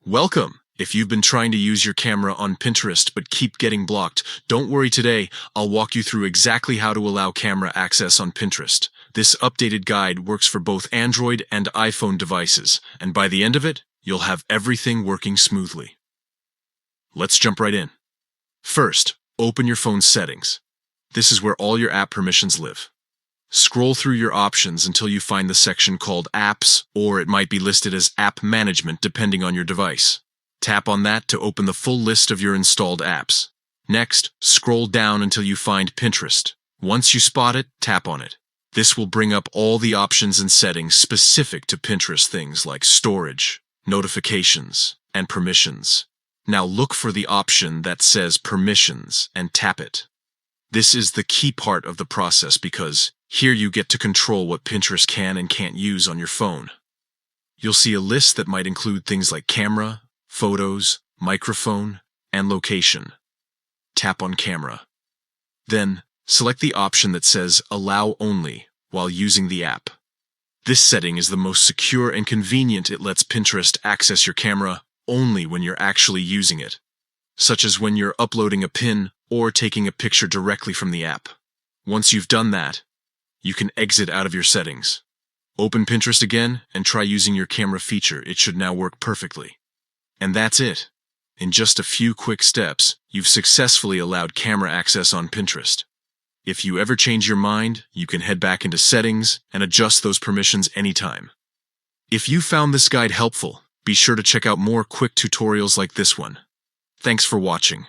Welcome! If you've been trying to use your camera on Pinterest but keep getting blocked, don't worry today. I'll walk you through exactly how to allow camera access on Pinterest. This updated guide works for both Android and iPhone devices, and by the end of it, you'll have everything working smoothly. Let's jump right in. First, open your phone's settings. This is where all your app permissions live. Scroll through your options until you find the section called Apps, or it might be listed as App Management depending on your device. Tap on that to open the full list of your installed apps. Next, scroll down until you find Pinterest. Once you spot it, tap on it. This will bring up all the options and settings specific to Pinterest, things like storage, notifications, and permissions. Now look for the option that says Permissions and tap it. This is the key part of the process because here you get to control what Pinterest can and can't use on your phone. You'll see a list that might include things like camera, photos, microphone, and location. Tap on Camera. Then, select the option that says Allow Only while using the app. This setting is the most secure and convenient. It lets Pinterest access your camera only when you're actually using it, such as when you're uploading a pin or taking a picture directly from the app. Once you've done that, you can exit out of your settings. Open Pinterest again and try using your camera feature. It should now work perfectly. And that's it. In just a few quick steps, you've successfully allowed camera access on Pinterest. If you ever change your mind, you can head back into settings and adjust those permissions anytime. If you found this guide helpful, be sure to check out more quick tutorials like this one. Thanks for watching.